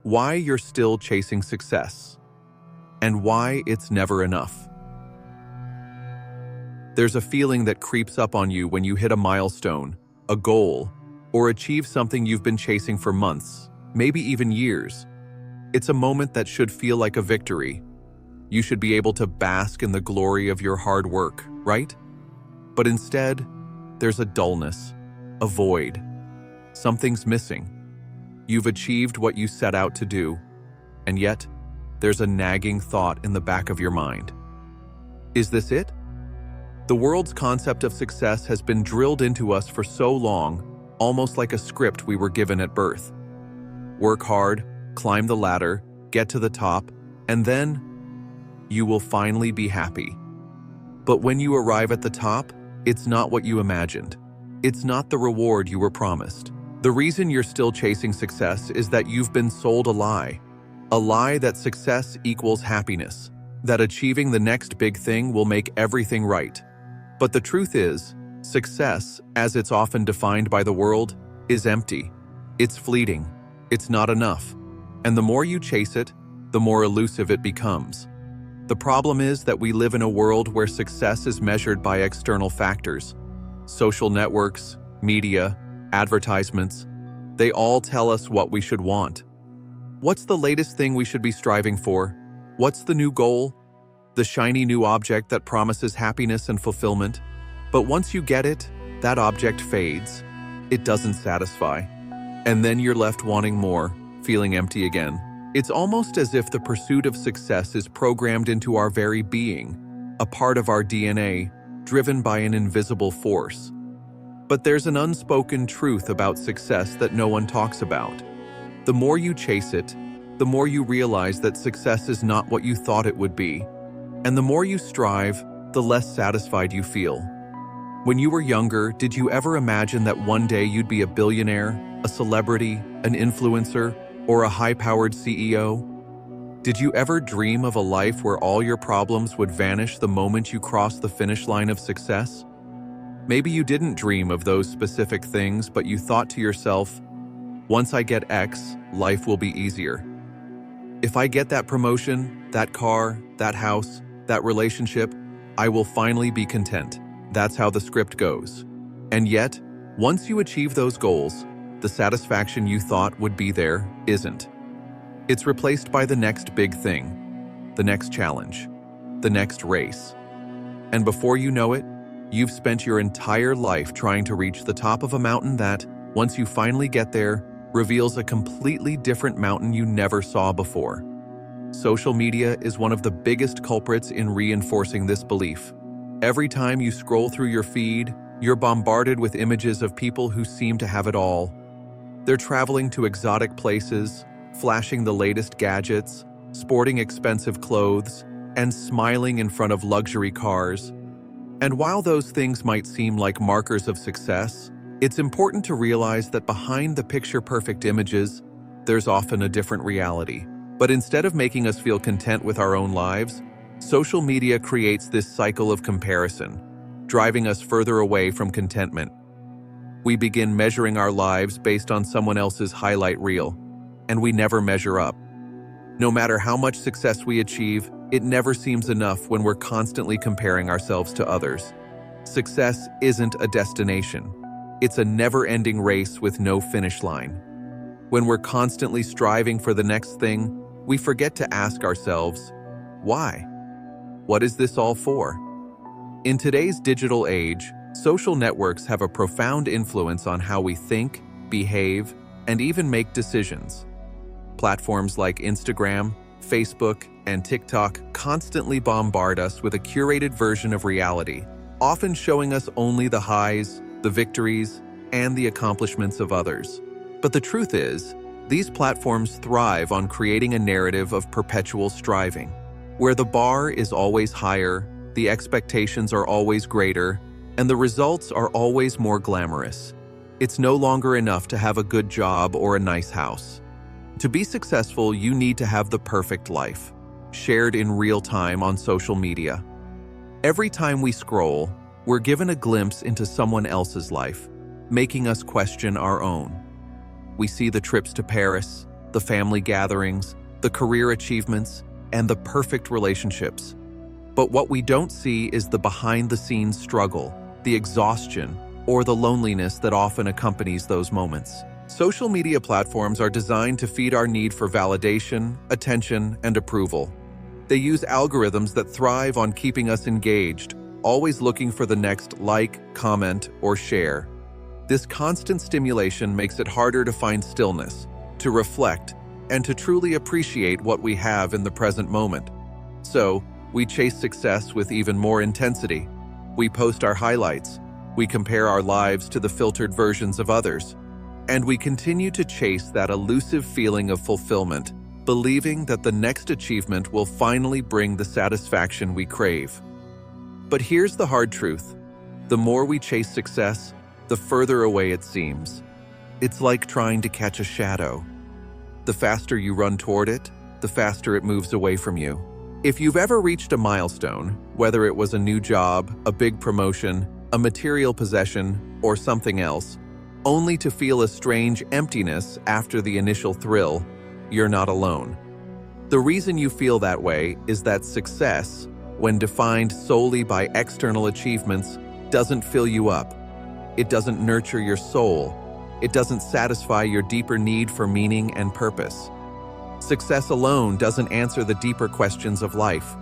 why you're still chasing success, and why it's never enough. There's a feeling that creeps up on you when you hit a milestone, a goal, or achieve something you've been chasing for months, maybe even years. It's a moment that should feel like a victory. You should be able to bask in the glory of your hard work, right? But instead, there's a dullness, a void. Something's missing. You've achieved what you set out to do, and yet, there's a nagging thought in the back of your mind. Is this it? The world's concept of success has been drilled into us for so long, almost like a script we were given at birth. Work hard, climb the ladder, get to the top, and then you will finally be happy. But when you arrive at the top, it's not what you imagined. It's not the reward you were promised. The reason you're still chasing success is that you've been sold a lie that success equals happiness, that achieving the next big thing will make everything right. But the truth is, success, as it's often defined by the world, is empty. It's fleeting. It's not enough. And the more you chase it, the more elusive it becomes. The problem is that we live in a world where success is measured by external factors. Social networks, media, advertisements, they all tell us what we should want. What's the latest thing we should be striving for? What's the new goal? The shiny new object that promises happiness and fulfillment. But once you get it, that object fades. It doesn't satisfy. And then you're left wanting more, feeling empty again. It's almost as if the pursuit of success is programmed into our very being, a part of our DNA, driven by an invisible force. But there's an unspoken truth about success that no one talks about. The more you chase it, the more you realize that success is not what you thought it would be. And the more you strive, the less satisfied you feel. When you were younger, did you ever imagine that one day you'd be a billionaire, a celebrity, an influencer, or a high-powered CEO? Did you ever dream of a life where all your problems would vanish the moment you crossed the finish line of success? Maybe you didn't dream of those specific things, but you thought to yourself, once I get X, life will be easier. If I get that promotion, that car, that house, that relationship, I will finally be content. That's how the script goes. And yet, once you achieve those goals, the satisfaction you thought would be there isn't. It's replaced by the next big thing, the next challenge, the next race. And before you know it, you've spent your entire life trying to reach the top of a mountain that, once you finally get there, reveals a completely different mountain you never saw before. Social media is one of the biggest culprits in reinforcing this belief. Every time you scroll through your feed, you're bombarded with images of people who seem to have it all. They're traveling to exotic places, flashing the latest gadgets, sporting expensive clothes, and smiling in front of luxury cars. And while those things might seem like markers of success, it's important to realize that behind the picture-perfect images, there's often a different reality. But instead of making us feel content with our own lives, social media creates this cycle of comparison, driving us further away from contentment. We begin measuring our lives based on someone else's highlight reel, and we never measure up. No matter how much success we achieve, it never seems enough when we're constantly comparing ourselves to others. Success isn't a destination. It's a never-ending race with no finish line. When we're constantly striving for the next thing, we forget to ask ourselves, why? What is this all for? In today's digital age, social networks have a profound influence on how we think, behave, and even make decisions. Platforms like Instagram, Facebook, and TikTok constantly bombard us with a curated version of reality, often showing us only the highs, the victories, and the accomplishments of others. But the truth is, these platforms thrive on creating a narrative of perpetual striving, where the bar is always higher, the expectations are always greater, and the results are always more glamorous. It's no longer enough to have a good job or a nice house. To be successful, you need to have the perfect life, shared in real time on social media. Every time we scroll, we're given a glimpse into someone else's life, making us question our own. We see the trips to Paris, the family gatherings, the career achievements, and the perfect relationships. But what we don't see is the behind-the-scenes struggle, the exhaustion, or the loneliness that often accompanies those moments. Social media platforms are designed to feed our need for validation, attention, and approval. They use algorithms that thrive on keeping us engaged, always looking for the next like, comment, or share. This constant stimulation makes it harder to find stillness, to reflect, and to truly appreciate what we have in the present moment. So, we chase success with even more intensity. We post our highlights, we compare our lives to the filtered versions of others, and we continue to chase that elusive feeling of fulfillment, believing that the next achievement will finally bring the satisfaction we crave. But here's the hard truth. The more we chase success, the further away it seems. It's like trying to catch a shadow. The faster you run toward it, the faster it moves away from you. If you've ever reached a milestone, whether it was a new job, a big promotion, a material possession, or something else, only to feel a strange emptiness after the initial thrill, you're not alone. The reason you feel that way is that success, when defined solely by external achievements, doesn't fill you up. It doesn't nurture your soul. It doesn't satisfy your deeper need for meaning and purpose. Success alone doesn't answer the deeper questions of life.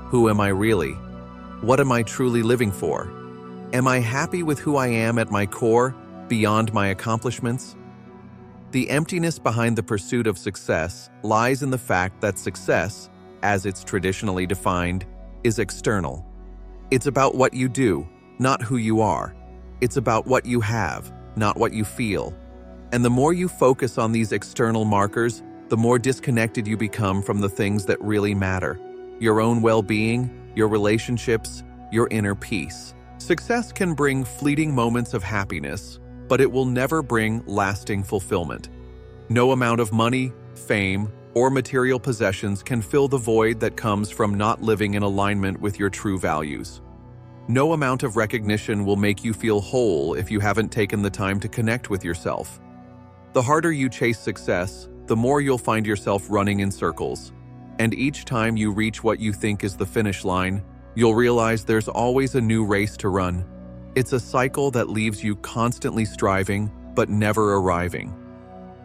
Who am I really? What am I truly living for? Am I happy with who I am at my core, beyond my accomplishments? The emptiness behind the pursuit of success lies in the fact that success, as it's traditionally defined, is external. It's about what you do, not who you are. It's about what you have, not what you feel. And the more you focus on these external markers, the more disconnected you become from the things that really matter: your own well-being, your relationships, your inner peace. Success can bring fleeting moments of happiness, but it will never bring lasting fulfillment. No amount of money, fame, or material possessions can fill the void that comes from not living in alignment with your true values. No amount of recognition will make you feel whole if you haven't taken the time to connect with yourself. The harder you chase success, the more you'll find yourself running in circles. And each time you reach what you think is the finish line, you'll realize there's always a new race to run. It's a cycle that leaves you constantly striving, but never arriving.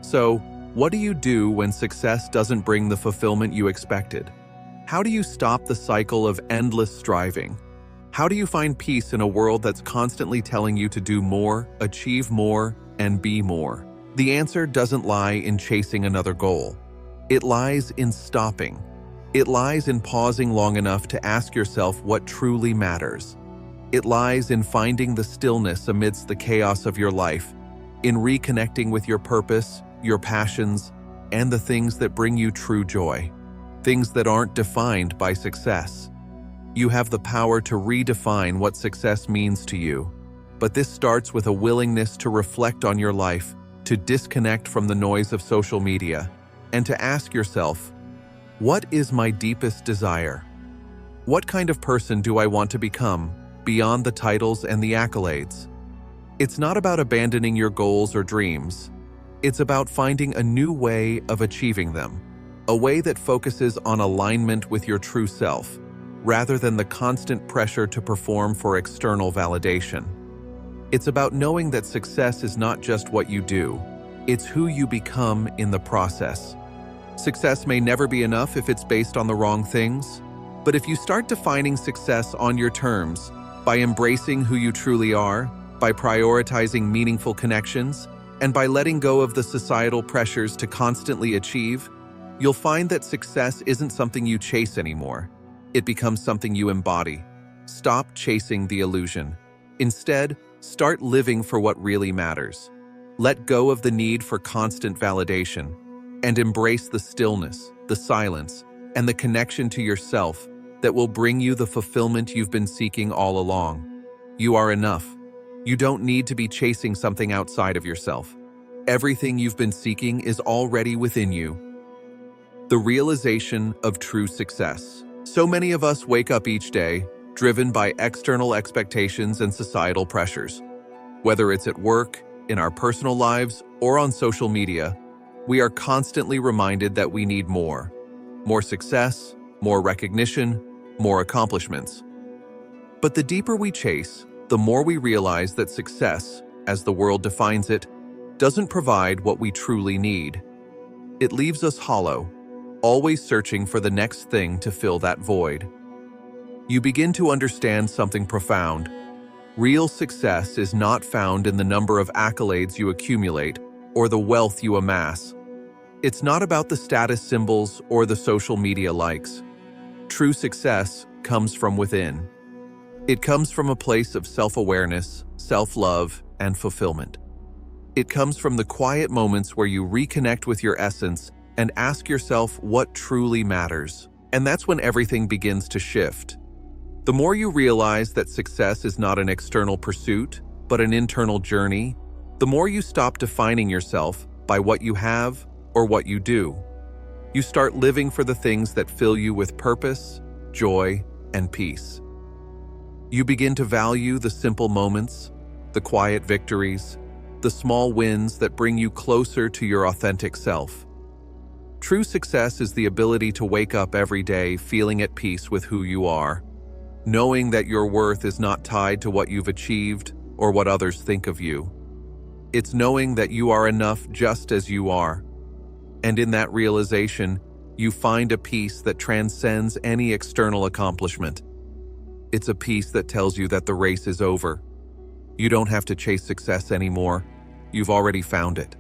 So, what do you do when success doesn't bring the fulfillment you expected? How do you stop the cycle of endless striving? How do you find peace in a world that's constantly telling you to do more, achieve more, and be more? The answer doesn't lie in chasing another goal. It lies in stopping. It lies in pausing long enough to ask yourself what truly matters. It lies in finding the stillness amidst the chaos of your life, in reconnecting with your purpose, your passions, and the things that bring you true joy, things that aren't defined by success. You have the power to redefine what success means to you, but this starts with a willingness to reflect on your life, to disconnect from the noise of social media, and to ask yourself, what is my deepest desire? What kind of person do I want to become, beyond the titles and the accolades? It's not about abandoning your goals or dreams. It's about finding a new way of achieving them, a way that focuses on alignment with your true self, rather than the constant pressure to perform for external validation. It's about knowing that success is not just what you do, it's who you become in the process. Success may never be enough if it's based on the wrong things, but if you start defining success on your terms, by embracing who you truly are, by prioritizing meaningful connections, and by letting go of the societal pressures to constantly achieve, you'll find that success isn't something you chase anymore. It becomes something you embody. Stop chasing the illusion. Instead, start living for what really matters. Let go of the need for constant validation and embrace the stillness, the silence, and the connection to yourself that will bring you the fulfillment you've been seeking all along. You are enough. You don't need to be chasing something outside of yourself. Everything you've been seeking is already within you. The realization of true success. So many of us wake up each day driven by external expectations and societal pressures. Whether it's at work, in our personal lives, or on social media, We are constantly reminded that we need more. More success, more recognition, more accomplishments. But the deeper we chase, the more we realize that success, as the world defines it, doesn't provide what we truly need. It leaves us hollow, always searching for the next thing to fill that void. You begin to understand something profound. Real success is not found in the number of accolades you accumulate or the wealth you amass. It's not about the status symbols or the social media likes. True success comes from within. It comes from a place of self-awareness, self-love, and fulfillment. It comes from the quiet moments where you reconnect with your essence and ask yourself what truly matters. And that's when everything begins to shift. The more you realize that success is not an external pursuit, but an internal journey, the more you stop defining yourself by what you have or what you do. You start living for the things that fill you with purpose, joy, and peace. You begin to value the simple moments, the quiet victories, the small wins that bring you closer to your authentic self. True success is the ability to wake up every day feeling at peace with who you are, knowing that your worth is not tied to what you've achieved or what others think of you. It's knowing that you are enough just as you are. And in that realization, you find a peace that transcends any external accomplishment. It's a peace that tells you that the race is over. You don't have to chase success anymore. You've already found it.